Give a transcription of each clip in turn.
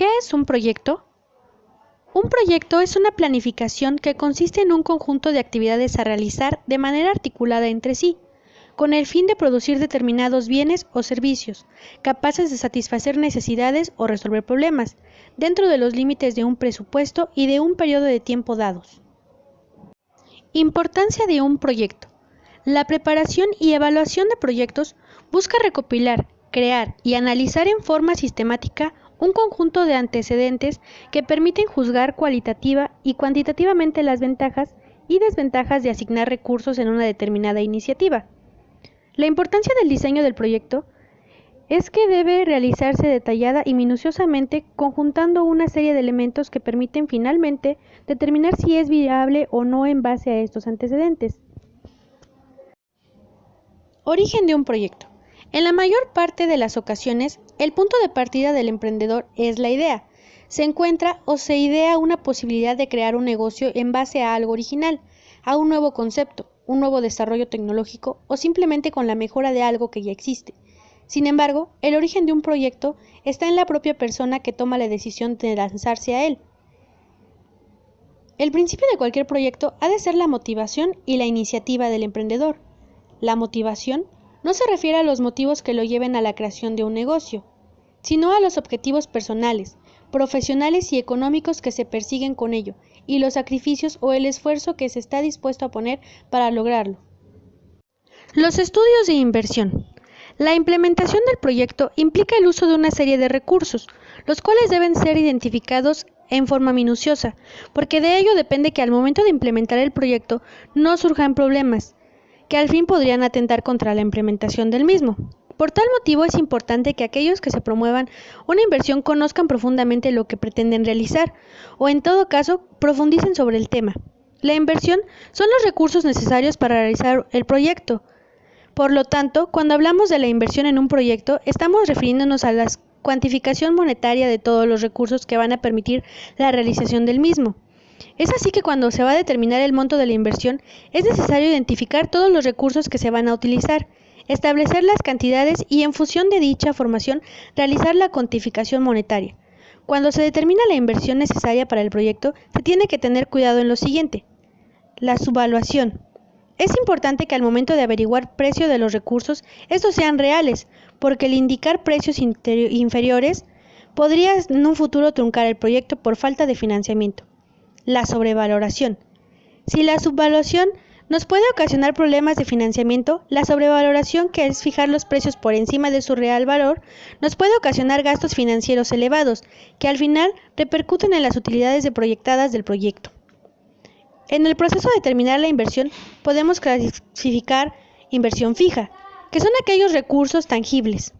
¿Qué es un proyecto? Un proyecto es una planificación que consiste en un conjunto de actividades a realizar de manera articulada entre sí, con el fin de producir determinados bienes o servicios, capaces de satisfacer necesidades o resolver problemas, dentro de los límites de un presupuesto y de un periodo de tiempo dados. Importancia de un proyecto. La preparación y evaluación de proyectos busca recopilar, crear y analizar en forma sistemática un conjunto de antecedentes que permiten juzgar cualitativa y cuantitativamente las ventajas y desventajas de asignar recursos en una determinada iniciativa. La importancia del diseño del proyecto es que debe realizarse detallada y minuciosamente, conjuntando una serie de elementos que permiten finalmente determinar si es viable o no en base a estos antecedentes. Origen de un proyecto. En la mayor parte de las ocasiones, el punto de partida del emprendedor es la idea. Se encuentra o se idea una posibilidad de crear un negocio en base a algo original, a un nuevo concepto, un nuevo desarrollo tecnológico o simplemente con la mejora de algo que ya existe. Sin embargo, el origen de un proyecto está en la propia persona que toma la decisión de lanzarse a él. El principio de cualquier proyecto ha de ser la motivación y la iniciativa del emprendedor. La motivación no se refiere a los motivos que lo lleven a la creación de un negocio, sino a los objetivos personales, profesionales y económicos que se persiguen con ello, y los sacrificios o el esfuerzo que se está dispuesto a poner para lograrlo. Los estudios de inversión. La implementación del proyecto implica el uso de una serie de recursos, los cuales deben ser identificados en forma minuciosa, porque de ello depende que al momento de implementar el proyecto no surjan problemas, que al fin podrían atentar contra la implementación del mismo. Por tal motivo es importante que aquellos que se promuevan una inversión conozcan profundamente lo que pretenden realizar, o en todo caso profundicen sobre el tema. La inversión son los recursos necesarios para realizar el proyecto. Por lo tanto, cuando hablamos de la inversión en un proyecto, estamos refiriéndonos a la cuantificación monetaria de todos los recursos que van a permitir la realización del mismo. Es así que cuando se va a determinar el monto de la inversión, es necesario identificar todos los recursos que se van a utilizar, establecer las cantidades y en función de dicha formación realizar la cuantificación monetaria. Cuando se determina la inversión necesaria para el proyecto, se tiene que tener cuidado en lo siguiente: la subvaluación. Es importante que al momento de averiguar precio de los recursos, estos sean reales, porque el indicar precios inferiores podría en un futuro truncar el proyecto por falta de financiamiento. La sobrevaloración. Si la subvaluación nos puede ocasionar problemas de financiamiento, la sobrevaloración, que es fijar los precios por encima de su real valor, nos puede ocasionar gastos financieros elevados, que al final repercuten en las utilidades proyectadas del proyecto. En el proceso de determinar la inversión, podemos clasificar inversión fija, que son aquellos recursos tangibles.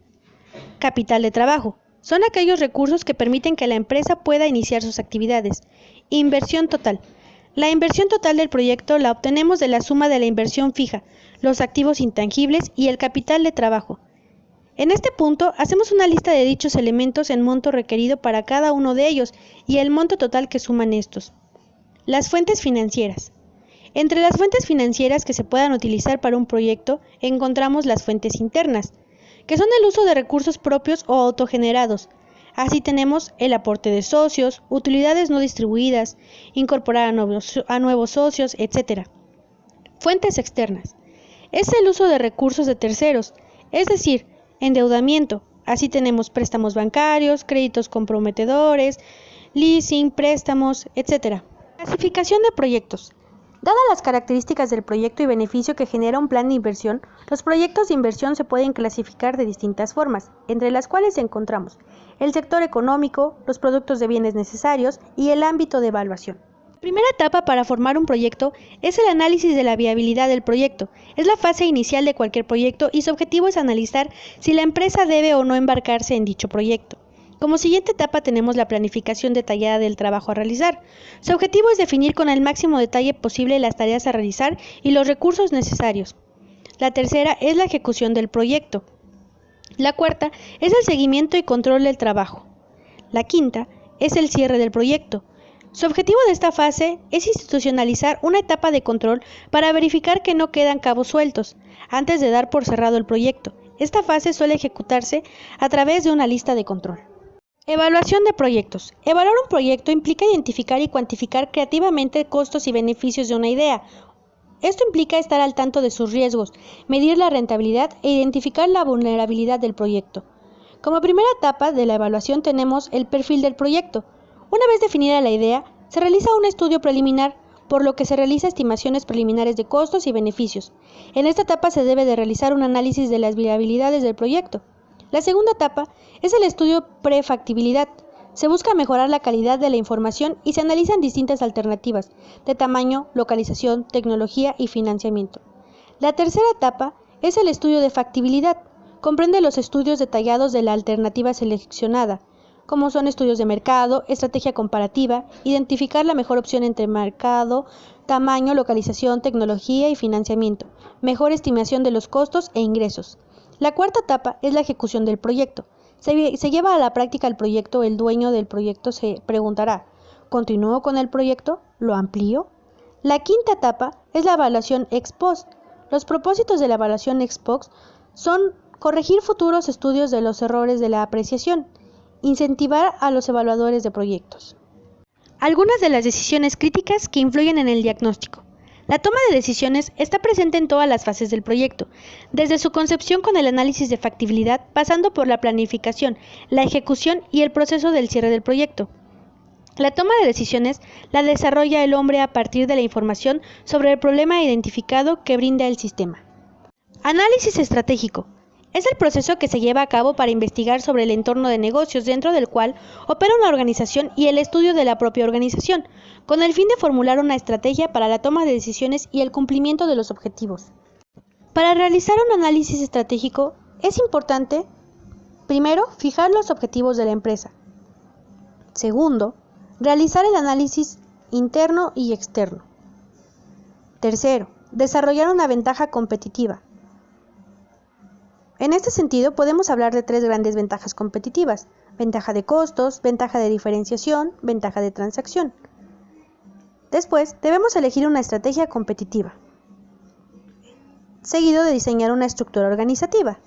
Capital de trabajo. Son aquellos recursos que permiten que la empresa pueda iniciar sus actividades. Inversión total. La inversión total del proyecto la obtenemos de la suma de la inversión fija, los activos intangibles y el capital de trabajo. En este punto, hacemos una lista de dichos elementos en monto requerido para cada uno de ellos y el monto total que suman estos. Las fuentes financieras. Entre las fuentes financieras que se puedan utilizar para un proyecto, encontramos las fuentes internas, que son el uso de recursos propios o autogenerados. Así tenemos el aporte de socios, utilidades no distribuidas, incorporar a nuevos socios, etc. Fuentes externas. Es el uso de recursos de terceros, es decir, endeudamiento. Así tenemos préstamos bancarios, créditos comprometedores, leasing, préstamos, etc. Clasificación de proyectos. Dadas las características del proyecto y beneficio que genera un plan de inversión, los proyectos de inversión se pueden clasificar de distintas formas, entre las cuales encontramos el sector económico, los productos de bienes necesarios y el ámbito de evaluación. La primera etapa para formar un proyecto es el análisis de la viabilidad del proyecto. Es la fase inicial de cualquier proyecto y su objetivo es analizar si la empresa debe o no embarcarse en dicho proyecto. Como siguiente etapa tenemos la planificación detallada del trabajo a realizar. Su objetivo es definir con el máximo detalle posible las tareas a realizar y los recursos necesarios. La tercera es la ejecución del proyecto. La cuarta es el seguimiento y control del trabajo. La quinta es el cierre del proyecto. Su objetivo de esta fase es institucionalizar una etapa de control para verificar que no quedan cabos sueltos antes de dar por cerrado el proyecto. Esta fase suele ejecutarse a través de una lista de control. Evaluación de proyectos. Evaluar un proyecto implica identificar y cuantificar creativamente costos y beneficios de una idea. Esto implica estar al tanto de sus riesgos, medir la rentabilidad e identificar la vulnerabilidad del proyecto. Como primera etapa de la evaluación tenemos el perfil del proyecto. Una vez definida la idea, se realiza un estudio preliminar, por lo que se realiza estimaciones preliminares de costos y beneficios. En esta etapa se debe de realizar un análisis de las viabilidades del proyecto. La segunda etapa es el estudio prefactibilidad. Se busca mejorar la calidad de la información y se analizan distintas alternativas de tamaño, localización, tecnología y financiamiento. La tercera etapa es el estudio de factibilidad. Comprende los estudios detallados de la alternativa seleccionada, como son estudios de mercado, estrategia comparativa, identificar la mejor opción entre mercado, tamaño, localización, tecnología y financiamiento, mejor estimación de los costos e ingresos. La cuarta etapa es la ejecución del proyecto. Se lleva a la práctica el proyecto, el dueño del proyecto se preguntará, ¿continúo con el proyecto? ¿Lo amplío? La quinta etapa es la evaluación ex post. Los propósitos de la evaluación ex post son corregir futuros estudios de los errores de la apreciación, incentivar a los evaluadores de proyectos. Algunas de las decisiones críticas que influyen en el diagnóstico. La toma de decisiones está presente en todas las fases del proyecto, desde su concepción con el análisis de factibilidad, pasando por la planificación, la ejecución y el proceso del cierre del proyecto. La toma de decisiones la desarrolla el hombre a partir de la información sobre el problema identificado que brinda el sistema. Análisis estratégico. Es el proceso que se lleva a cabo para investigar sobre el entorno de negocios dentro del cual opera una organización y el estudio de la propia organización, con el fin de formular una estrategia para la toma de decisiones y el cumplimiento de los objetivos. Para realizar un análisis estratégico es importante, primero, fijar los objetivos de la empresa. Segundo, realizar el análisis interno y externo. Tercero, desarrollar una ventaja competitiva. En este sentido, podemos hablar de tres grandes ventajas competitivas: ventaja de costos, ventaja de diferenciación, ventaja de transacción. Después, debemos elegir una estrategia competitiva, seguido de diseñar una estructura organizativa.